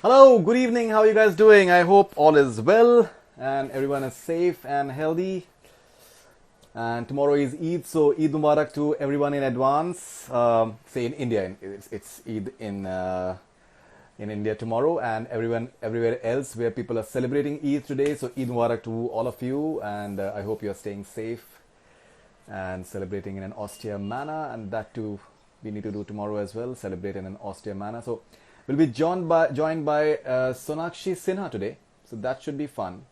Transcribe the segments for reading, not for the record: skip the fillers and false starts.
Hello, good evening. How are you guys doing? I hope all is well and everyone is safe and healthy. And tomorrow is Eid, so Eid Mubarak to everyone in advance. Say in India, it's Eid in India tomorrow, and everyone everywhere else where people are celebrating Eid today. So Eid Mubarak to all of you, and I hope you are staying safe and celebrating in an austere manner, and that too we need to do tomorrow as well, celebrate in an austere manner. So we'll be joined by Sonakshi Sinha today, so that should be fun.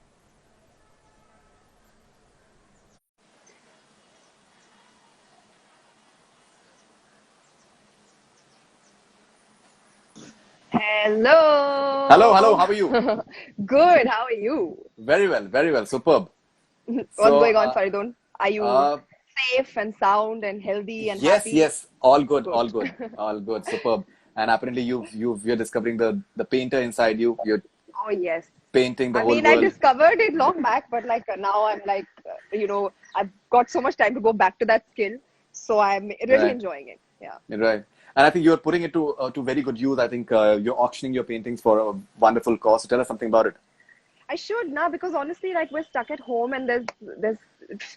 Hello, hello, Hello. how are you? Good. How are you? Very well, superb. What's So going on, Faridun? Are you uh, safe and sound and healthy and yes, happy? yes, all good, Good. all good, superb. And apparently you're discovering the painter inside you. You're Oh, yes. painting the I whole mean, I world. discovered it long back, but now I'm I've got so much time to go back to that skill. So I'm really Right. enjoying it. Yeah. Right. And I think you're putting it to very good use. I think you're auctioning your paintings for a wonderful cause. So tell us something about it. I should now because honestly, like we're stuck at home and there's there's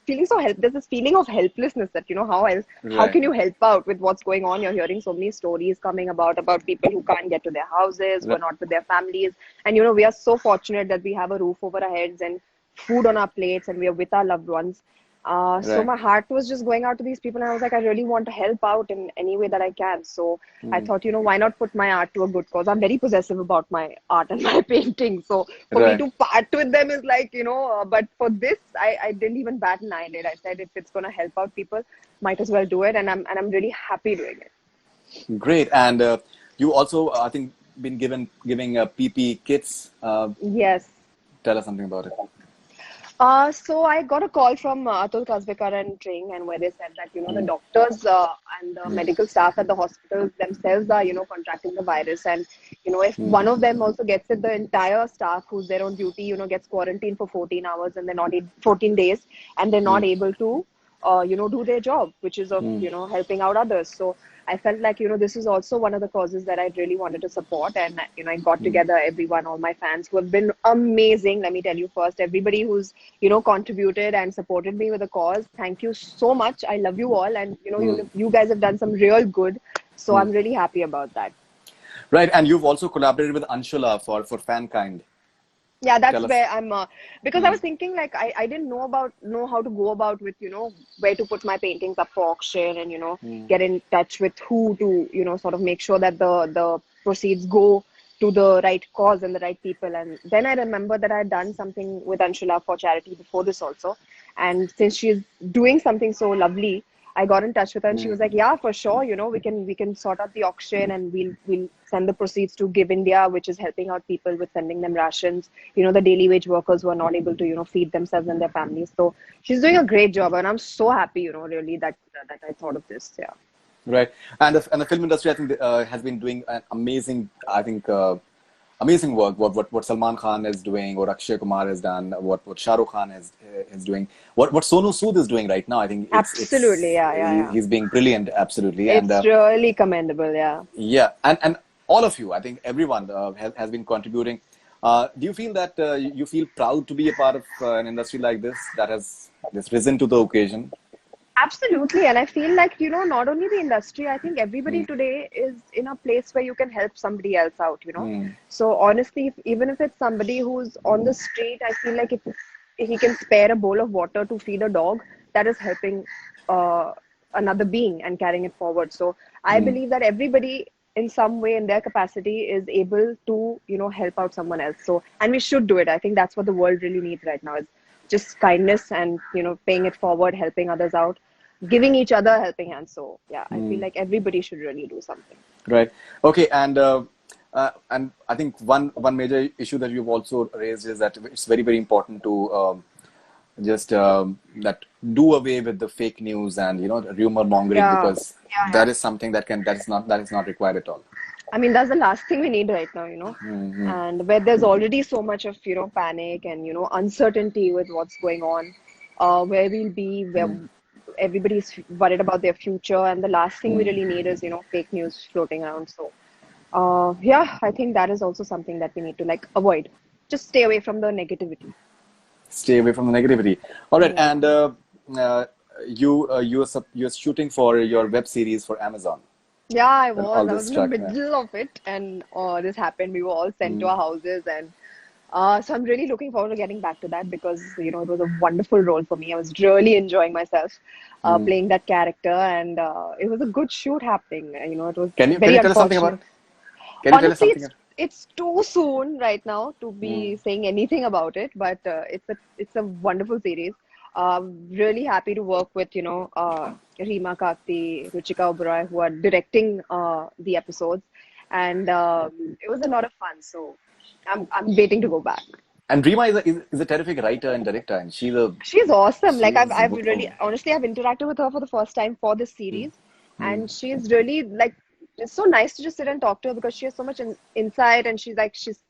this feeling of helplessness that how Right. can you help out with what's going on? You're hearing so many stories coming about people who can't get to their houses, who are Right. not with their families, and we are so fortunate that we have a roof over our heads and food on our plates, and we are with our loved ones. So Right. my heart was just going out to these people, and I was like, I really want to help out in any way that I can. So I Mm. thought, why not put my art to a good cause? I'm very possessive about my art and my painting. So for me Right. to part with them is but for this, I didn't even bat an eyelid. I said, if it's going to help out people, might as well do it. And I'm really happy doing it. Great. And you also, I think, been giving PP kits. Yes. Tell us something about it. So I got a call from Atul Kasbekar and Tring, and where they said that the Mm. doctors and the Mm. medical staff at the hospitals themselves are contracting the virus, and if Mm. one of them also gets it, the entire staff who's there on duty gets quarantined for 14 hours, and they're not 14 days, and they're not Mm. able to do their job, which is of Mm. helping out others. So I felt like this is also one of the causes that I really wanted to support, and I got Mm. together everyone, all my fans who have been amazing. Let me tell you first, everybody who's contributed and supported me with the cause. Thank you so much. I love you all, and Mm. you guys have done some real good. So Mm. I'm really happy about that. Right. And you've also collaborated with Anshula for Fankind. Yeah, that's Tell us. where I'm because I Mm. was thinking like I didn't know how to go about with where to put my paintings up for auction and Mm. get in touch with who to sort of make sure that the proceeds go to the right cause and the right people. And then I remember that I had done something with Anshula for charity before this also, and since she's doing something so lovely, I got in touch with her and she Mm. was like, yeah, for sure, we can sort out the auction and we'll send the proceeds to Give India, which is helping out people with sending them rations, the daily wage workers who are not able to, feed themselves and their families. So she's doing a great job, and I'm so happy, really that I thought of this. Yeah. Right. And the film industry, I think, has been doing an amazing, I think, amazing work. What Salman Khan is doing, what Akshay Kumar has done, what Shah Rukh Khan is doing, what Sonu Sood is doing right now. I think Absolutely. Yeah, yeah, yeah. he's being brilliant, absolutely. And It's really commendable. Yeah. yeah, and all of you, I think everyone has been contributing. Do you feel that you feel proud to be a part of an industry like this that has just risen to the occasion? Absolutely. And I feel like, not only the industry, I think everybody Mm. today is in a place where you can help somebody else out. Mm. So honestly, even if it's somebody who's on the street, I feel like if he can spare a bowl of water to feed a dog, that is helping uh, another being and carrying it forward. So I Mm. believe that everybody in some way in their capacity is able to, help out someone else. So, and we should do it. I think that's what the world really needs right now is just kindness and, paying it forward, helping others out, giving each other a helping hand. So yeah, I feel Mm. like everybody should really do something. Right. Okay. And I think one major issue that you've also raised is that it's very important to just that do away with the fake news and the rumor mongering, Yeah, because yeah, that yeah. is something that is not required at all. I mean, that's the last thing we need right now. Mm-hmm. And where there's already so much of, panic and, uncertainty with what's going on, where we'll be, where everybody's worried about their future. And the last thing we really need is, fake news floating around. So Yeah, I think that is also something that we need to like avoid. Just stay away from the negativity. Stay away from the negativity. All right, Yeah. and uh, you're shooting for your web series for Amazon Yeah, I when was. all I this was in the struck. Yeah. middle of it, and this happened. We were all sent to Mm, our houses, and so I'm really looking forward to getting back to that because it was a wonderful role for me. I was really enjoying myself mm. playing that character, and it was a good shoot happening. It was Can very you tell us something about unfortunate. it? Can you tell us Honestly, something? it's too soon right now to Mm, be saying anything about it, but it's a wonderful series. Really happy to work with Reema Kakti, Ruchika Oberoi, who are directing the episodes, and it was a lot of fun. So I'm waiting to go back. and Rima is a terrific writer and director, and She's awesome. Like I've she's I've really honestly I've interacted with her for the first time for this mm, series, mm, and she's really like it's so nice to just sit and talk to her because she has so much insight and she's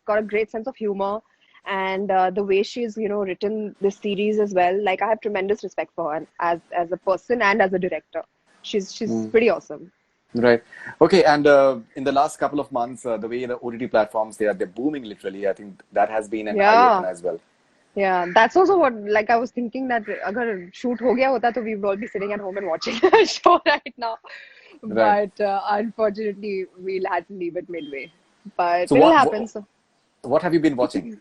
got a great sense of humor, and the way she's written this series as well. Like I have tremendous respect for her as a person and as a director. She's mm. pretty awesome. Right. Okay. And in the last couple of months, the way the OTT platforms they're booming literally. I think that has been an eye Yeah. opener as well. Yeah, that's also what like I was thinking that अगर shoot हो गया होता तो we would all be sitting at home and watching the show right now. Right. But unfortunately, we'll have to leave it midway. But So it'll happen. So what have you been watching?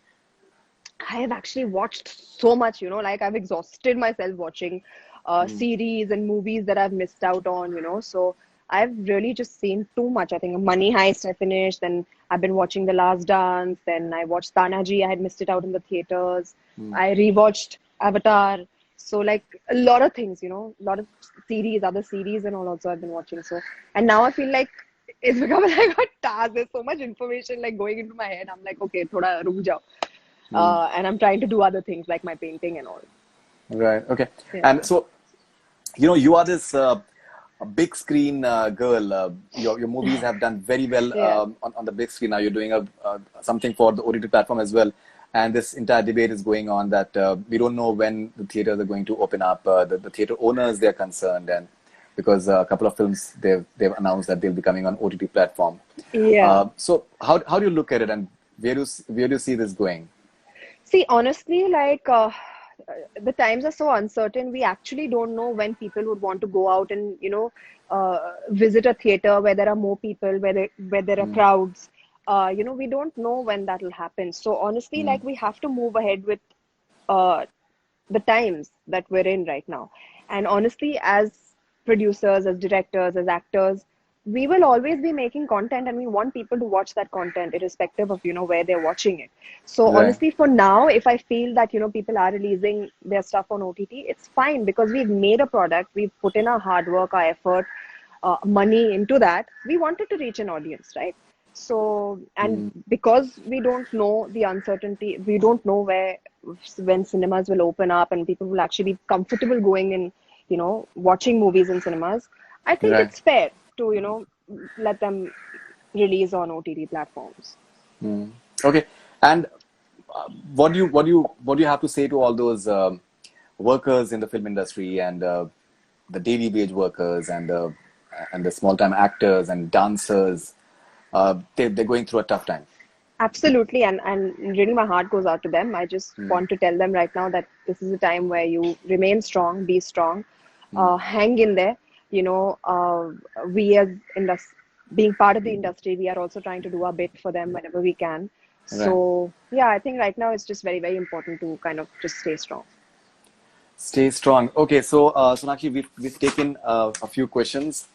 I have actually watched so much, like I've exhausted myself watching Mm, series and movies that I've missed out on. So I've really just seen too much. I think Money Heist I finished, then I've been watching The Last Dance, then I watched Tanaji. I had missed it out in the theaters. mm. I rewatched Avatar. So like a lot of things, a lot of other series and all also I've been watching. So and now I feel like it's become like a task. There's so much information like going into my head. I'm like, okay, thoda ruk jao. Mm. And I'm trying to do other things like my painting and all. Right. Okay. And Yeah. so you are this a big screen girl. Your movies have done very well Yeah. on the big screen. Now you're doing something for the OTT platform as well. And this entire debate is going on that we don't know when the theaters are going to open up. The theater owners they're concerned, and because a couple of films they've announced that they'll be coming on OTT platform. Yeah. So how do you look at it, and where do you see this going? See, honestly, like the times are so uncertain. We actually don't know when people would want to go out and visit a theater where there are more people, where there are Mm, crowds. We don't know when that will happen. So honestly, mm, like we have to move ahead with uh, the times that we're in right now. And honestly, as producers, as directors, as actors, we will always be making content and we want people to watch that content irrespective of where they're watching it. So right. honestly, for now, if I feel that people are releasing their stuff on OTT, it's fine because we've made a product, we've put in our hard work, our effort, money into that. We wanted to reach an audience, right? So, and Mm, because we don't know the uncertainty, we don't know when cinemas will open up and people will actually be comfortable going in, watching movies in cinemas. I think right. it's fair to, let them release on OTT platforms. Mm. Okay. And what do you have to say to all those workers in the film industry and the daily wage workers and the small time actors and dancers? They're going through a tough time. Absolutely, and really my heart goes out to them. I just Mm, want to tell them right now that this is a time where you remain strong, be strong, mm, hang in there. We as being part of the industry, we are also trying to do our bit for them whenever we can. right. So yeah, I think right now it's just very, very important to kind of just stay strong. Stay strong. Okay. So Sonakshi, we've taken a few questions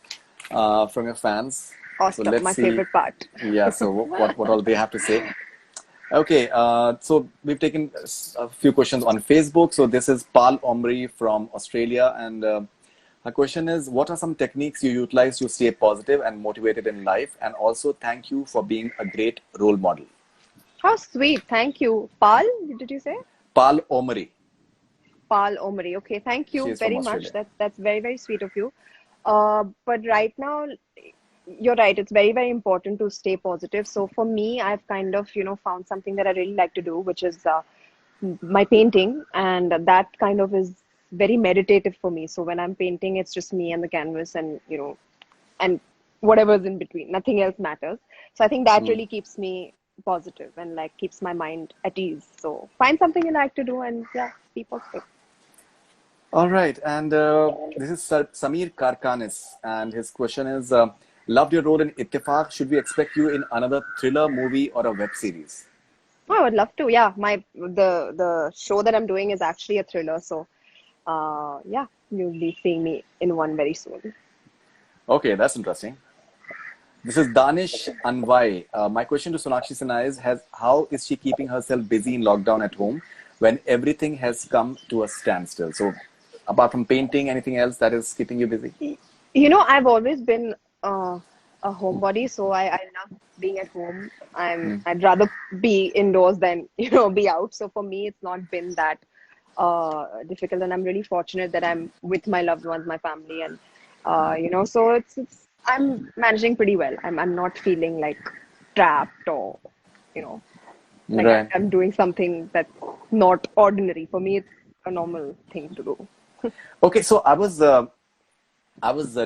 from your fans. So Awesome, let's my see. favorite part. Yeah. So what all they have to say. Okay, so we've taken a few questions on Facebook. So this is Pal Omri from Australia, and her question is, what are some techniques you utilize to stay positive and motivated in life? And also, thank you for being a great role model. How sweet! Thank you, Pal. Did you say? Pal Omri, Pal Omri. Okay, thank she you is from very much. Australia. That's very, very sweet of you. But right now, you're right. It's very, very important to stay positive. So for me, I've kind of, found something that I really like to do, which is my painting, and that kind of is very meditative for me. So when I'm painting, it's just me and the canvas, and and whatever's in between. Nothing else matters. So I think that really keeps me positive and like keeps my mind at ease. So find something you like to do and yeah, be positive. All right, and this is Samir Karkanis, and his question is: loved your role in Ittifaq. Should we expect you in another thriller movie or a web series? Oh, I would love to. Yeah, the show that I'm doing is actually a thriller. So yeah, you'll be seeing me in one very soon. Okay, that's interesting. This is Danish Anvai. My question to Sonakshi Sinha is: has how is she keeping herself busy in lockdown at home when everything has come to a standstill? So, apart from painting, anything else that is keeping you busy? You know, I've always been a homebody, so I love being at home. I'd rather be indoors than, be out. So for me, it's not been that difficult, and I'm really fortunate that I'm with my loved ones, my family, and so it's I'm managing pretty well. I'm not feeling like trapped or you know like Right. I'm doing something that's not ordinary. For me, it's a normal thing to do. Okay, so I was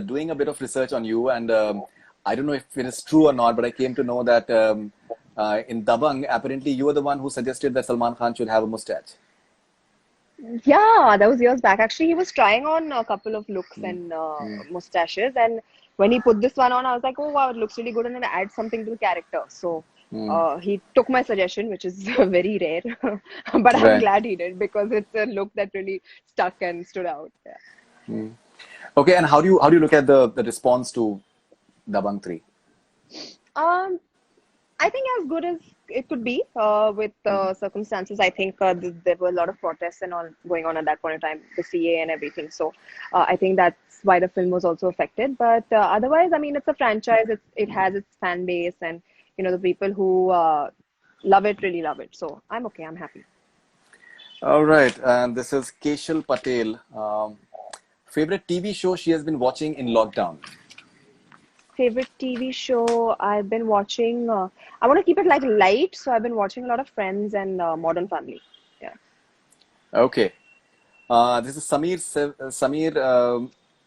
doing a bit of research on you, and I don't know if it is true or not, but I came to know that in Dabang, apparently you were the one who suggested that Salman Khan should have a mustache. Yeah, that was years back. Actually, he was trying on a couple of looks and mustaches, and when he put this one on, I was like, "Oh wow, it looks really good," and then add something to the character. So he took my suggestion, which is very rare, but I'm Right. glad he did because it's a look that really stuck and stood out. Yeah. Okay, and how do you look at the response to Dabang 3? Um, I think as good as it could be with circumstances. I think there were a lot of protests and all going on at that point in time, the CA and everything. So I think that's why the film was also affected. But otherwise, I mean, it's a franchise. It has its fan base, and the people who love it really love it. So I'm okay. I'm happy. All right, and this is Keshal Patel. Favorite TV show she has been watching in lockdown? Favorite TV show I've been watching. I want to keep it like light, so I've been watching a lot of Friends and Modern Family. Yeah. Okay, this is Samir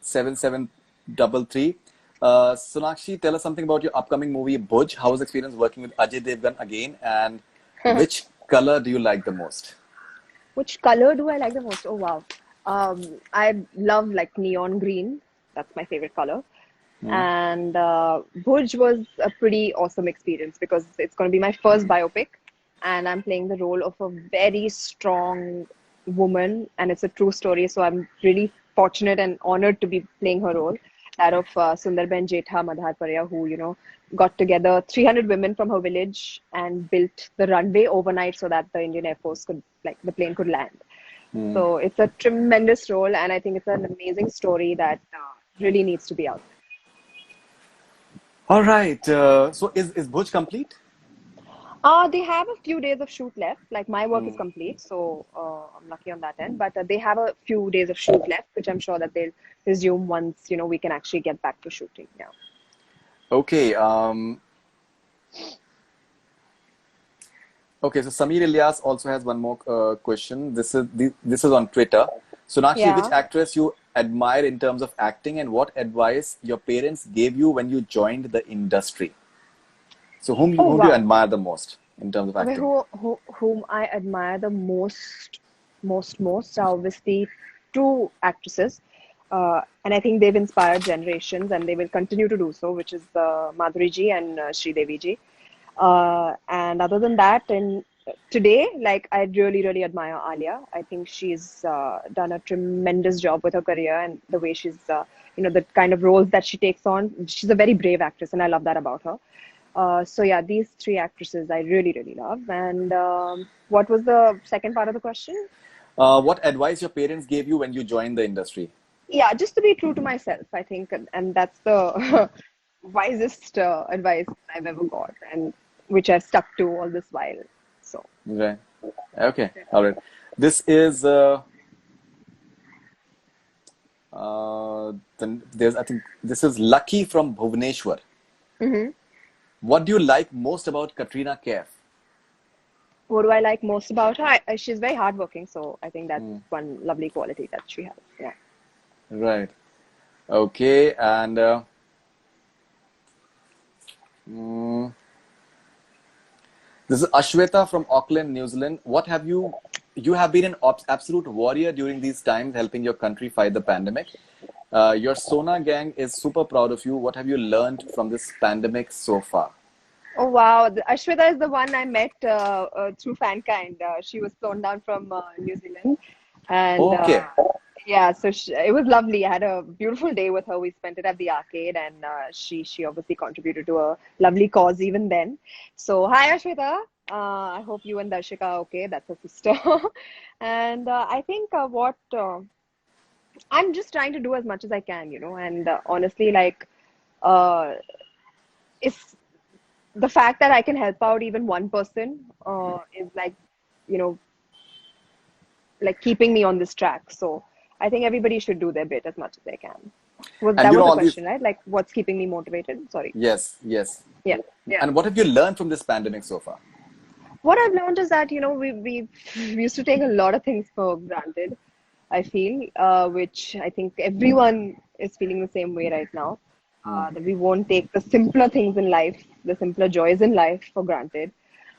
7733. Sonakshi, tell us something about your upcoming movie Bhuj. How was the experience working with Ajay Devgan again, and which color do you like the most? Which color do I like the most? Oh wow. I love like neon green. That's my favorite color. And Bhuj was a pretty awesome experience because it's going to be my first biopic, and I'm playing the role of a very strong woman, and it's a true story. So I'm really fortunate and honored to be playing her role, that of Sundarben Jetha Madharparya, who got together 300 women from her village and built the runway overnight so that the Indian Air Force could the plane could land. So it's a tremendous role, and I think it's an amazing story that really needs to be out. All right. So is Bhuj complete? They have a few days of shoot left. Like my work is complete, so I'm lucky on that end. But they have a few days of shoot left, which I'm sure that they'll resume once we can actually get back to shooting. Yeah. Okay. Okay. So Samir Ilyas also has one more question. This is on Twitter. Sonakshi, which Yeah. actress you admire in terms of acting, and what advice your parents gave you when you joined the industry? So Oh whom do you wow. admire the most in terms of Okay, acting? whom I admire the most are obviously two actresses, and I think they've inspired generations, and they will continue to do so, which is Madhuri ji and Sridevi ji. And other than that, in today, like I really, really admire Alia. I think she's done a tremendous job with her career and the way she's, the kind of roles that she takes on. She's a very brave actress, and I love that about her. So yeah, these three actresses I really, really love. And what was the second part of the question? What advice your parents gave you when you joined the industry? Yeah, just to be true to myself, I think, and that's the wisest advice I've ever got, and which I've stuck to all this while. So. Right. Okay. All right. This is there's I think this is Lucky from Bhubaneswar. Mhm. What do you like most about Katrina Kaif? What do I like most about her? She's very hardworking, so I think that's one lovely quality that she has. Yeah. Right. Okay. And mm, This is Ashweta from Auckland, New Zealand. What have you have been an absolute warrior during these times, helping your country fight the pandemic. Your Sona gang is super proud of you. What have you learned from this pandemic so far? Oh wow, Ashwita is the one I met through Fankind. She was flown down from New Zealand, and Okay. yeah, so it was lovely. I had a beautiful day with her. We spent it at the arcade, and she obviously contributed to a lovely cause even then. So hi Ashwita. I hope you and Darshika are okay. That's her sister. And I think what I'm just trying to do as much as I can, and honestly, like, uh, if the fact that I can help out even one person is like, you know, like keeping me on this track. So I think everybody should do their bit as much as they can. And That you know was the all these. question, right? Like, what's keeping me motivated? Sorry. Yes, yes. Yeah, yeah. And what have you learned from this pandemic so far? What I've learned is that, we used to take a lot of things for granted, I feel, which I think everyone is feeling the same way right now. That we won't take the simpler things in life, the simpler joys in life for granted.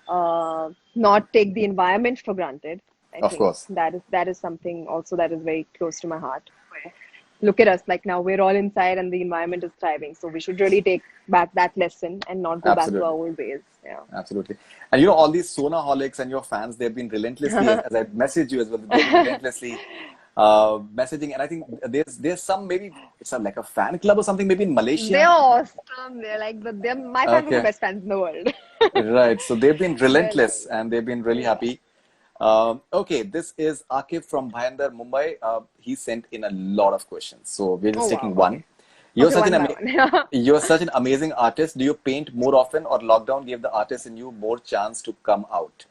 Not take the environment for granted. I Of think course. that is something also that is very close to my heart. Where, look at us, like now we're all inside and the environment is thriving. So we should really take back that lesson and not go back to our Absolutely. old ways. Yeah. Absolutely. And you know, all these Sonaholics and your fans, they've been relentlessly, as I messaged you as well, they've been relentlessly messaging. And I think there's some, maybe it's like a fan club or something, maybe in They're Malaysia. awesome. They're like they're my fans are the Okay. best fans in the world. Right. So they've been They're relentless lovely. and they've been really Yeah. happy. Okay, this is Akif from Bhayandar, Mumbai. He sent in a lot of questions. So we're Oh just wow. taking Okay. one. You're Okay, such an one by ama- one. you're such an amazing artist. Do you paint more often or lockdown gave the artist in you more chance to come out?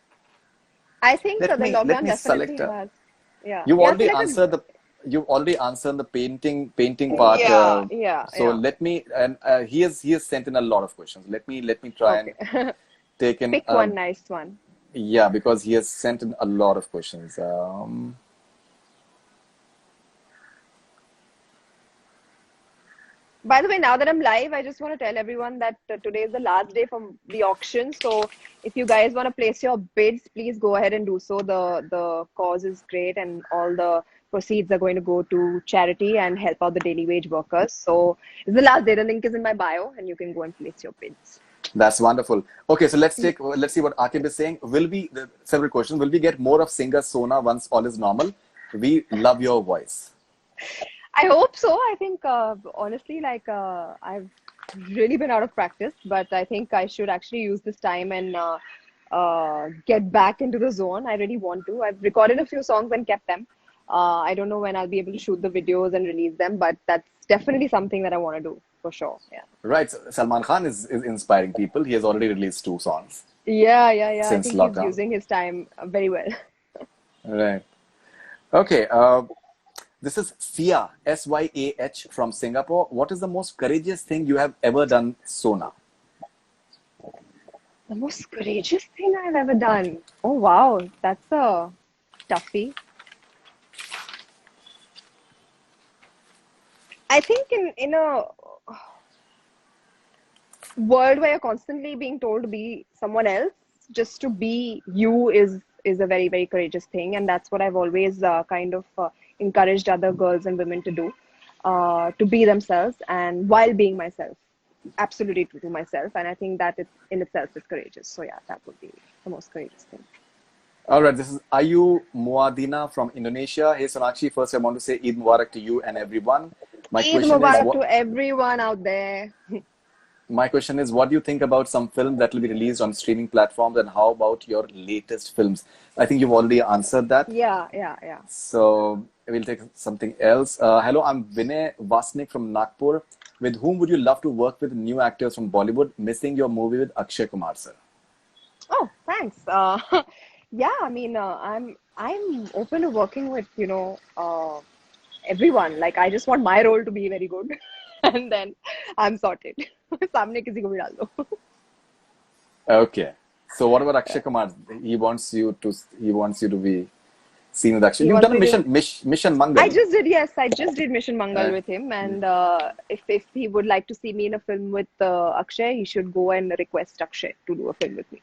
I think Let the me let lockdown me select definitely a. has. Yeah. You've Yeah, already selected. answered the you've already answered the painting part. Yeah, yeah, So yeah. let me and he has sent in a lot of questions. Let me try and Okay. take in. Pick one nice one. Yeah, because he has sent in a lot of questions. By the way, now that I'm live, I just want to tell everyone that today is the last day for the auction. So if you guys want to place your bids, please go ahead and do so. The cause is great, and all the proceeds are going to go to charity and help out the daily wage workers. So it's the last day. The link is in my bio, and you can go and place your bids. That's wonderful. Okay, so let's see what Akib is saying. Several questions? Will we get more of singer Sona once all is normal? We love your voice. I hope so. I think honestly, like I've really been out of practice, but I think I should actually use this time and get back into the zone. I really want to. I've recorded a few songs and kept them. I don't know when I'll be able to shoot the videos and release them, but that's definitely something that I want to do for sure. Yeah. Right. So Salman Khan is inspiring people. He has already released 2 songs Yeah, yeah, yeah. I since think he's lockdown. using his time very well. Right. Okay. This is Syah, Syah from Singapore. What is the most courageous thing you have ever done, Sona? The most courageous thing I've ever done. Oh wow, that's a toughie. I think in a world where you're constantly being told to be someone else, just to be you is a very very courageous thing, and that's what I've always kind of encouraged other girls and women to do, to be themselves and while being myself, absolutely true to myself, and I think that it in itself is courageous. So yeah, that would be the most courageous thing. All right. This is Ayu Muadina from Indonesia. Hey, Sonakshi. First, I want to say Eid Mubarak to you and everyone. My Eid question is, Mubarak what to everyone out there. My question is, what do you think about some films that will be released on streaming platforms, and how about your latest films? I think you've already answered that. Yeah, yeah, yeah. So we'll take something else. Hello, I'm Vinay Vasnik from Nagpur. With whom would you love to work with new actors from Bollywood? Missing your movie with Akshay Kumar, sir. Oh, thanks. Yeah, I mean, I'm open to working with everyone. Like, I just want my role to be very good, and then I'm sorted. सामने किसी को भी डाल दो. Okay. So what about Yeah. Akshay Kumar? He wants you to be seen with Akshay. He You've wants done a me to. mission I Mangal. just did, yes, I just did Mission Mangal Uh, with him, and if he would like to see me in a film with Akshay, he should go and request Akshay to do a film with me.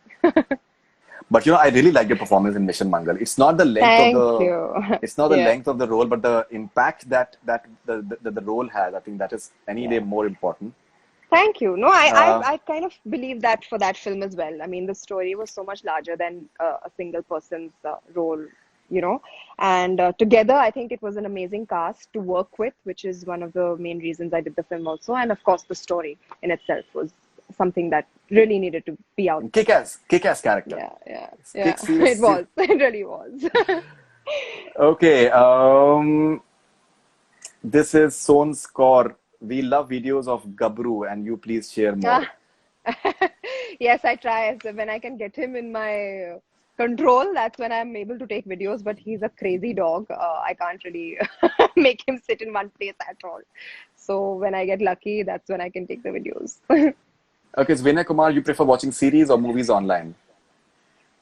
But I really like your performance in Mission Mangal. It's not the length Thank of the you. it's not the Yeah. length of the role, but the impact that the role has. I think that is any day more important. Thank you. No, Uh, I kind of believe that for that film as well. I mean, the story was so much larger than a single person's role, you know. And together, I think it was an amazing cast to work with, which is one of the main reasons I did the film also. And of course, the story in itself was something that really needed to be out there. kick-ass character. Yeah. It Serious. was. It really was. Okay. This is Son's Kaur. We love videos of Gabru, and you please share more. Yes, I try. So when I can get him in my control, that's when I'm able to take videos. But he's a crazy dog. I can't really make him sit in one place at all. So when I get lucky, that's when I can take the videos. Okay, so Vinay Kumar, you prefer watching series or movies online?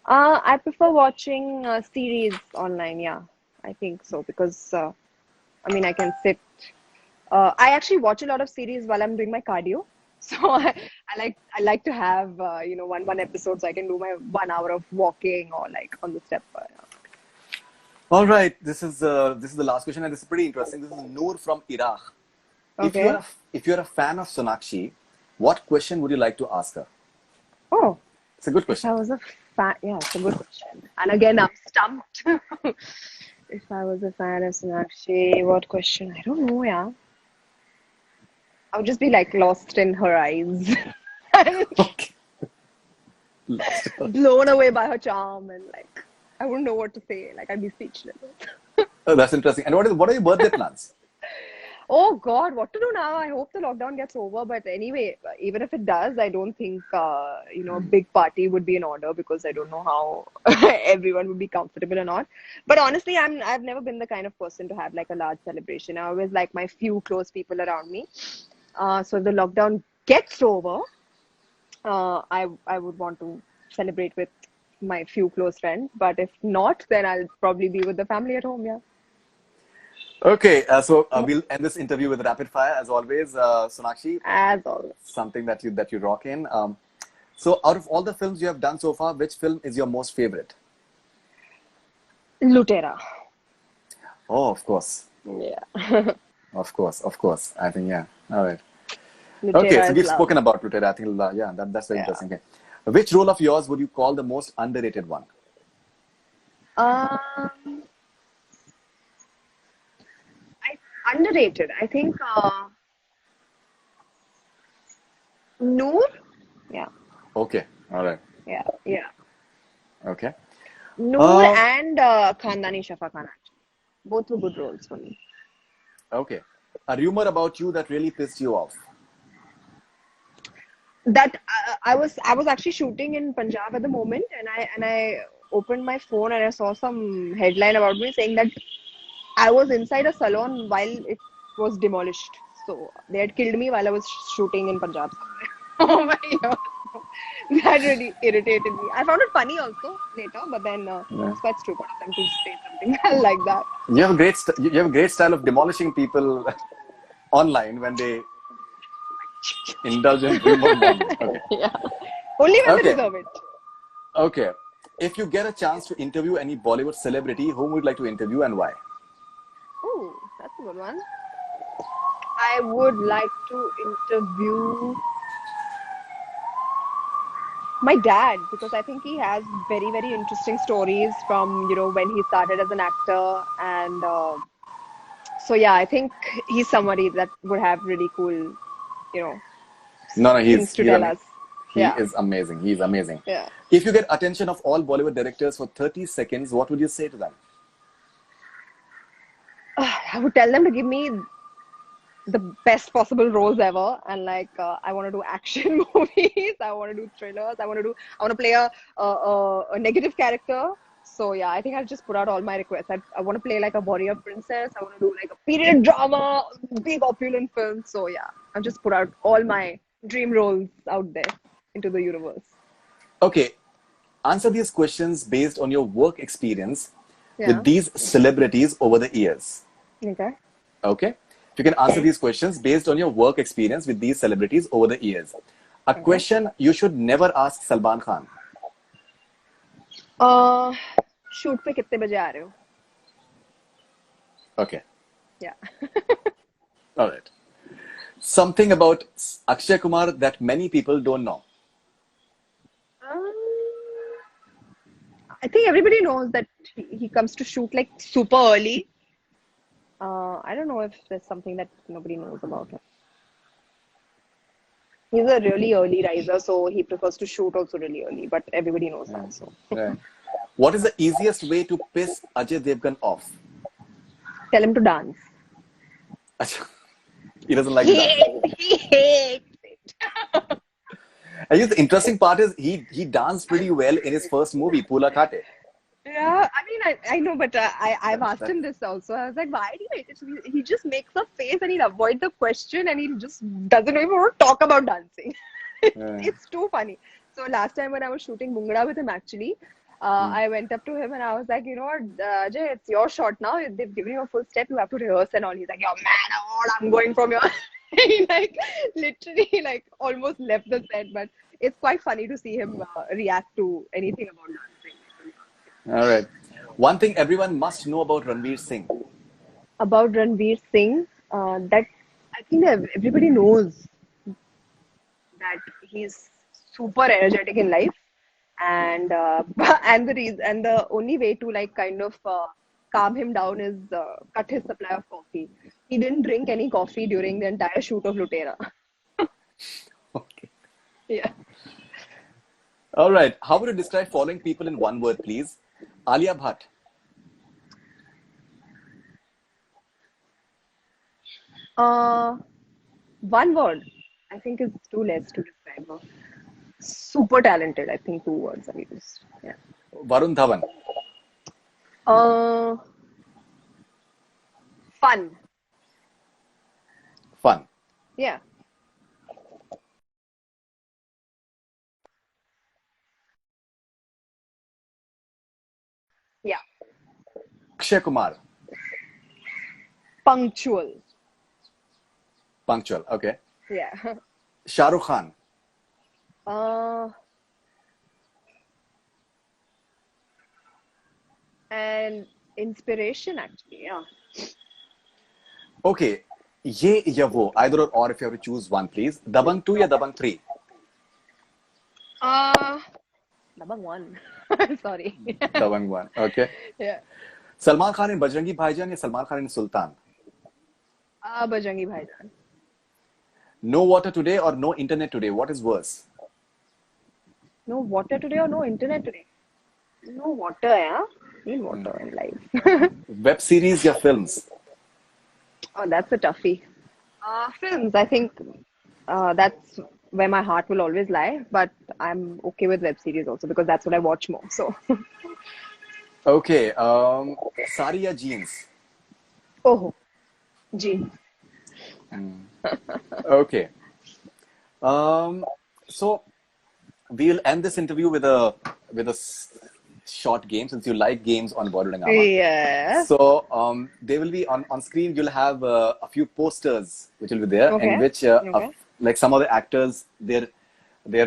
I prefer watching series online. Yeah, I think so because I mean I can sit. I actually watch a lot of series while I'm doing my cardio. So I like to have one episode so I can do my 1 hour of walking or like on the step. All right, this is the last question, and this is pretty interesting. This is Noor from Iraq. Okay. If you're a fan of Sonakshi, what question would you like to ask her? Oh, It's a good if question. I was a fan, yeah, it's a good question. And again, I'm stumped. If I was a fan of Sonakshi, what question? I don't know, yeah. I would just be like lost in her eyes, Okay. Lost. blown away by her charm, and like I wouldn't know what to say. Like I'd be speechless. Oh, that's interesting. And what are your birthday plans? Oh God, what to do now? I hope the lockdown gets over. But anyway, even if it does, I don't think a big party would be in order because I don't know how everyone would be comfortable or not. But honestly, I've never been the kind of person to have like a large celebration. I always like my few close people around me. So if the lockdown gets over, I would want to celebrate with my few close friends. But if not, then I'll probably be with the family at home. Yeah. Okay, so we'll end this interview with rapid fire as always. Sonakshi, As always. something that you rock in. So out of all the films you have done so far, which film is your most favorite? Lutera. Oh, of course. Yeah. Of course. I think, yeah. All right. Lutera Okay, so is we've love. spoken about Lutera. I think, yeah, that's very Yeah. interesting. Okay. Which role of yours would you call the most underrated one? Underrated. I think Noor. Yeah, Okay, all right. yeah. Okay. Noor Uh, and Khandani Shafa Khan. Both were good roles for me. okay. A rumor about you that really pissed you off. That I was actually shooting in Punjab at the moment, and I opened my phone and I saw some headline about me saying that I was inside a salon while it was demolished. So they had killed me while I was shooting in Punjab. Oh my God. That really irritated me. I found it funny also later, but then Yeah. it's quite stupid of them to say something like that. You have a you have a great style of demolishing people online when they indulge in rumor mongering. Okay. Yeah. Only when they Okay. deserve it. Okay. If you get a chance to interview any Bollywood celebrity, whom would you like to interview and why? Oh, that's a good one. I would like to interview my dad because I think he has very, very interesting stories from, when he started as an actor. And so, yeah, I think he's somebody that would have really cool, No, things to tell us. he Yeah. is amazing. He's amazing. Yeah. If you get attention of all Bollywood directors for 30 seconds, what would you say to them? I would tell them to give me the best possible roles ever, and like I want to do action movies, I want to do thrillers, I want to play a negative character. So yeah, I think I'll just put out all my requests. I want to play like a warrior princess. I want to do like a period drama, big opulent film. So yeah, I'll just put out all my dream roles out there into the universe. Okay. Answer these questions based on your work experience Yeah. with these celebrities over the years. Okay. Okay? If you can answer these questions based on your work experience with these celebrities over the years. A question you should never ask Salman Khan. Shoot पे कितने बजे आ रहे हो? Okay. Yeah. All right. Something about Akshay Kumar that many people don't know. Um, I think everybody knows that he comes to shoot like super early. I don't know if there's something that nobody knows about him. He's a really early riser, so he prefers to shoot also really early, but everybody knows that. So Right. What is the easiest way to piss Ajay Devgan off? tell him to dance. Acha, he doesn't like to dance. He hates it. And the interesting part is he danced pretty well in his first movie, Pula Khate. Yeah, I mean, I know, but I've asked him this also. I was like, why do you hate it? So he just makes a face and he'll avoid the question and he just doesn't even want to talk about dancing. It's too funny. So last time when I was shooting Bungra with him, actually, I went up to him and I was like, you know what, Ajay, it's your shot now. They've given you a full step. You have to rehearse and all. He's like, yo, man, I'm going from your. He like literally like almost left the set, but it's quite funny to see him react to anything about dancing. All right. One thing everyone must know about Ranveer Singh. About Ranveer Singh, that I think that everybody knows that he's super energetic in life, and and the only way to like kind of calm him down is cut his supply of coffee. He didn't drink any coffee during the entire shoot of Lutera. Okay. Yeah. All right. How would you describe following people in one word, please? Alia Bhatt. One word, I think, is too less to describe her. Super talented. I think 2 words are used. Yeah. Varun Dhawan. Uh, Fun. Fun. Yeah. Yeah. Akshay Kumar. Punctual. Punctual. Okay. Yeah. Shah Rukh Khan. Uh, and inspiration, actually. Yeah. Okay. Ye ya wo. Either or if you have to choose one, please. Dabang 2 ya Dabang 3? Number one. Sorry. Dabang 1. Okay. Yeah. Salman Khan in Bajrangi Bhaijaan ya Salman Khan in Sultan? Bajrangi Bhaijaan. No water today or no internet today? What is worse? No water today or no internet today? No water, yeah? Need water in life. Web series ya films? Oh, that's a toughie. Films, I think that's where my heart will always lie, but I'm okay with web series also because that's what I watch more. So, Okay. Sari ya jeans? oh, jeans. Okay. So we'll end this interview with a short game since you like games on Bollywood Hungama. Yeah. So they will be on screen. You'll have a few posters which will be there, Okay. in which Okay. like some of the actors, their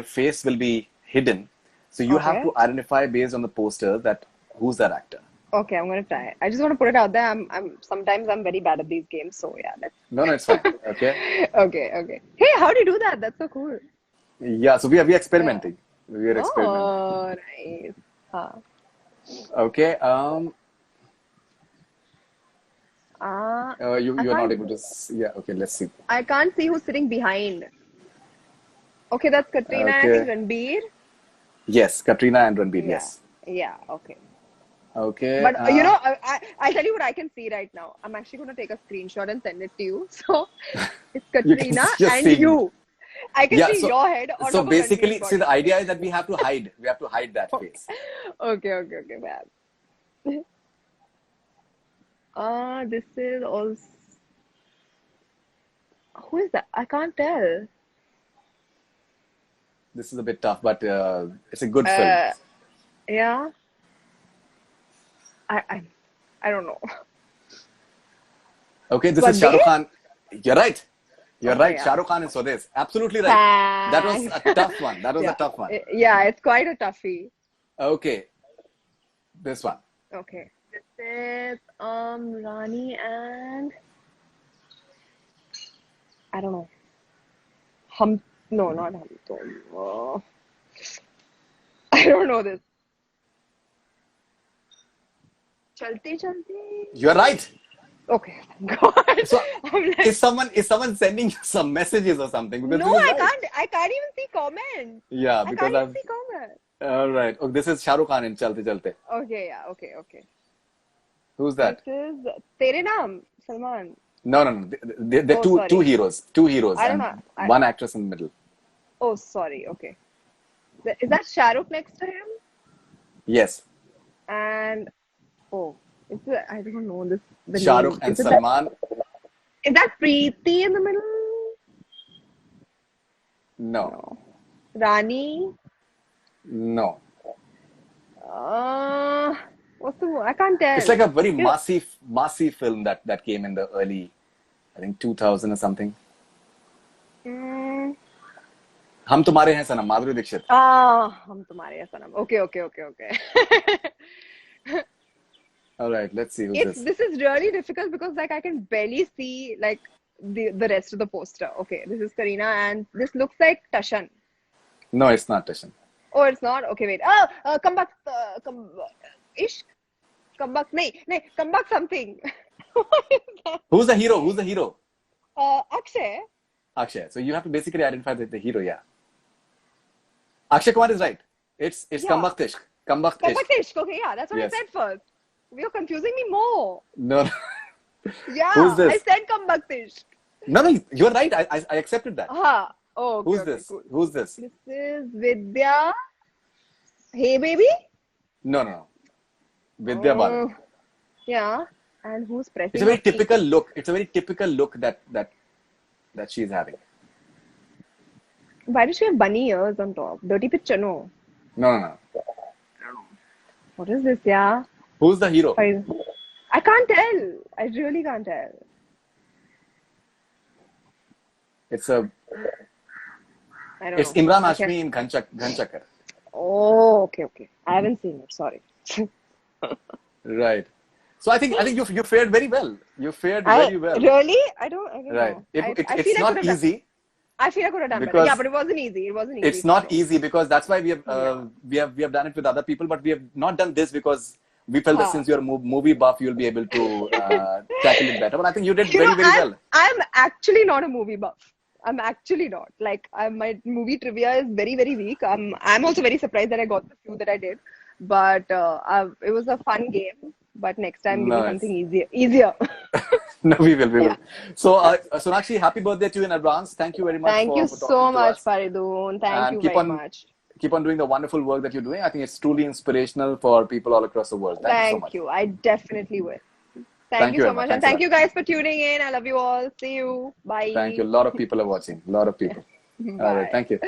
face will be hidden. So you have Okay. to identify based on the poster that who's that actor. Okay, I'm gonna try. I just want to put it out there. I'm sometimes I'm very bad at these games, so yeah. No, it's fine. Okay. Okay. Hey, how do you do that? That's so cool. Yeah. So we are experimenting. We are experimenting. Oh, nice. Huh. Okay. I You're not can't. able to. Yeah. Okay. Let's see. I can't see who's sitting behind. Okay, that's Katrina Okay. and Ranbir. Yes, Katrina and Ranbir. Yeah. Yes. Yeah. Okay. Okay. But you know, I'll tell you what I can see right now. I'm actually gonna take a screenshot and send it to you. So it's You can Katrina just and see. you. I can Yeah. see So, your head on so top of basically, Ranbir's see, the body. idea is that we have to hide. We have to hide that face. Okay, man. This is also. Who is that? I can't tell. This is a bit tough, but it's a good film. Yeah. I I don't know. Okay, this is Shah Rukh Swades? Khan. You're right. You're Oh, right. yeah. Shah Rukh Khan in Swades. Absolutely right. That was a tough one. That was a Yeah. tough one. Yeah, it's quite a toughie. Okay. This one. Okay. This is Rani and I don't know. No, not Hum. I don't know this. Chalte Chalte. You're right. Okay, thank God. So I'm like, is someone sending you some messages or something? Because no, this is I right. can't. I can't even see comments. Yeah, I because can't even I've. see comments. All right. Oh, this is Shah Rukh Khan in Chalte Chalte. Okay, yeah. Okay, okay. Who's This that? is Tere Naam, Salman. No. They're Oh, two sorry. heroes, I don't and know. one actress in the middle. Oh, sorry. Okay. Is that Shah Rukh next to him? Yes, And oh, I don't know this the Shah name. Rukh and Salman. Is that Preeti in the middle? No, No. Rani. no. What's the I can't tell. It's like a very Yeah. massive film that came in the early, I think 2000 or something. Mm, हम तुम्हारे हैं सनम, माधुरी दीक्षित. हम तुम्हारे हैं सनम. Okay. All right, let's see who's this. This is really difficult because like I can barely see like the rest of the poster. Okay, this is Karina and this looks like Tashan. No, it's not Tashan. Oh, it's not. Okay, wait. Come back. Ishq. Come back. Nahi, come back something. What is that? Who's the hero? Who's the hero? Akshay. Akshay. So you have to basically identify the hero. Yeah. Akshay Kumar is right. It's Yeah. Kambakht Ishq. Kambakht Come Ishq. back Ishq. Okay, yeah, that's what Yes. I said first. You're confusing me more. No. Yeah, Who's this? I said come back Ishq. No, you're right. I accepted that. Oh, okay, Who's okay, this? cool. Who's this? This is Vidya. Hey, baby. No. Vidya Balan. Yeah. And who's pressing? It's a very her key? typical look. It's a very typical look that she's having. Why does she have bunny ears on top? Dirty picture, no. No. What is this? Yeah. Who's the hero? I can't tell. I really can't tell. It's I don't It's know. Imran Okay. Hashmi in Ghanchakar. Oh, okay. I haven't seen it. Sorry. Right. So I think you fared very well. You fared very well. Really? I don't Right. know. It's I feel not I could have easy. I feel I could have done better. Because Yeah, but it wasn't easy. It wasn't easy. It's not for me. easy because that's why we have done it with other people, but we have not done this because we felt that since you're a movie buff, you'll be able to tackle it better. But I think you did very well. I'm actually not a movie buff. I'm actually not. Like, my movie trivia is very, very weak. I'm also very surprised that I got the few that I did. But it was a fun game. But next time, give me something easier. No, we will. So, Sonakshi, happy birthday to you in advance. Thank you very much. Thank you so much, Faridun. Thank you very much. Keep on doing the wonderful work that you're doing. I think it's truly inspirational for people all across the world. Thank you so much. Thank you. I definitely will. Thank you so much. And thank you guys for tuning in. I love you all. See you. Bye. Thank you. A lot of people are watching. A lot of people. All right. Thank you.